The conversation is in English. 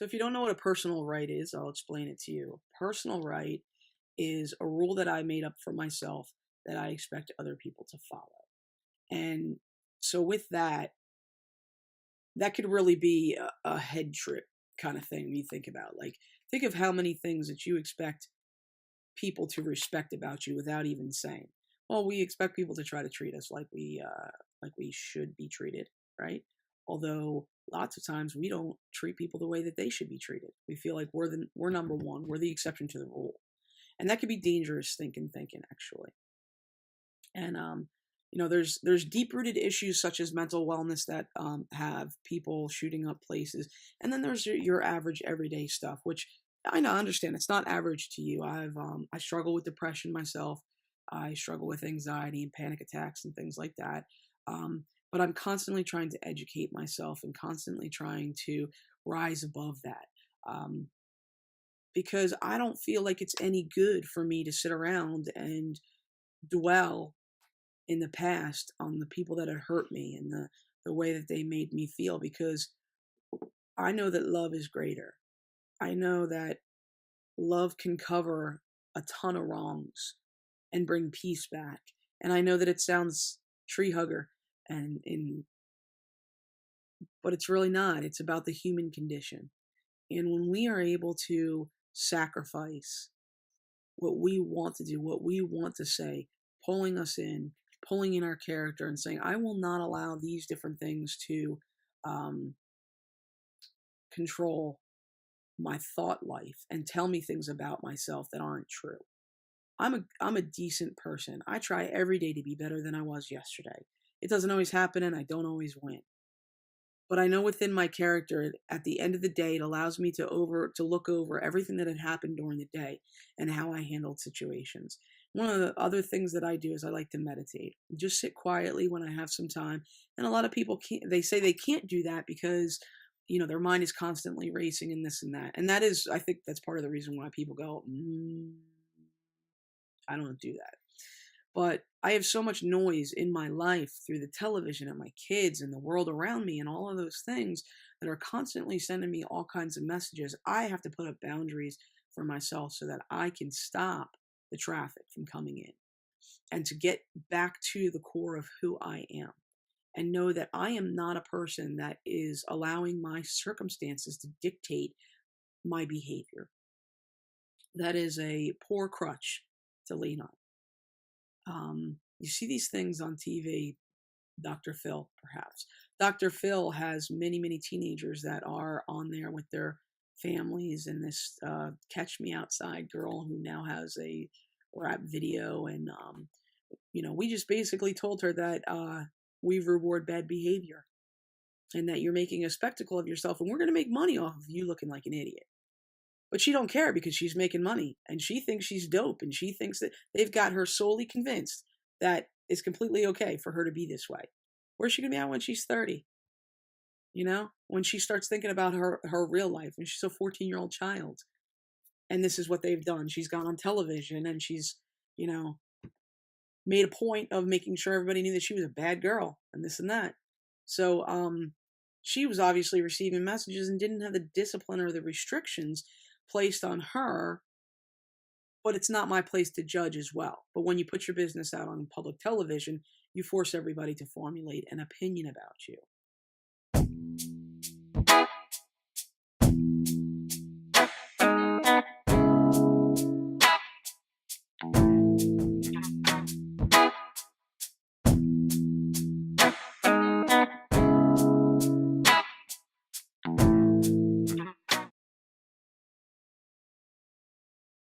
So if you don't know what a personal right is, I'll explain it to you. Personal right is a rule that I made up for myself that I expect other people to follow. And so with that, that could really be a head trip kind of thing when you think about. Like, think of how many things that you expect people to respect about you without even saying. Well, we expect people to try to treat us like we should be treated, right? Although lots of times we don't treat people the way that they should be treated. We feel like we're number one, we're the exception to the rule, and that could be dangerous thinking actually. And there's deep rooted issues such as mental wellness that have people shooting up places, and then there's your average everyday stuff, which I know, understand it's not average to you. I struggle with depression myself. I struggle with anxiety and panic attacks and things like that. But I'm constantly trying to educate myself and constantly trying to rise above that. Because I don't feel like it's any good for me to sit around and dwell in the past on the people that had hurt me and the way that they made me feel, because I know that love is greater. I know that love can cover a ton of wrongs and bring peace back. And I know that it sounds tree hugger but it's really not. It's about the human condition. And when we are able to sacrifice what we want to do, what we want to say, pulling us in, pulling in our character and saying, I will not allow these different things to control my thought life and tell me things about myself that aren't true. I'm a decent person. I try every day to be better than I was yesterday. It doesn't always happen and I don't always win. But I know within my character, at the end of the day, it allows me to look over everything that had happened during the day and how I handled situations. One of the other things that I do is I like to meditate. Just sit quietly when I have some time. And a lot of people they say they can't do that because their mind is constantly racing and this and that. And that is, I think that's part of the reason why people go, I don't do that. But I have so much noise in my life through the television and my kids and the world around me and all of those things that are constantly sending me all kinds of messages. I have to put up boundaries for myself so that I can stop the traffic from coming in and to get back to the core of who I am and know that I am not a person that is allowing my circumstances to dictate my behavior. That is a poor crutch to lean on. You see these things on TV, Dr. Phil, perhaps. Dr. Phil has many, many teenagers that are on there with their families, and this Catch Me Outside girl who now has a rap video. And, we just basically told her that we reward bad behavior and that you're making a spectacle of yourself and we're going to make money off of you looking like an idiot. But she don't care because she's making money and she thinks she's dope and she thinks that they've got her solely convinced that it's completely okay for her to be this way. Where's she going to be at when she's 30? When she starts thinking about her real life and she's a 14-year-old child. And this is what they've done. She's gone on television and she's, made a point of making sure everybody knew that she was a bad girl and this and that. So she was obviously receiving messages and didn't have the discipline or the restrictions placed on her, but it's not my place to judge as well. But when you put your business out on public television, you force everybody to formulate an opinion about you.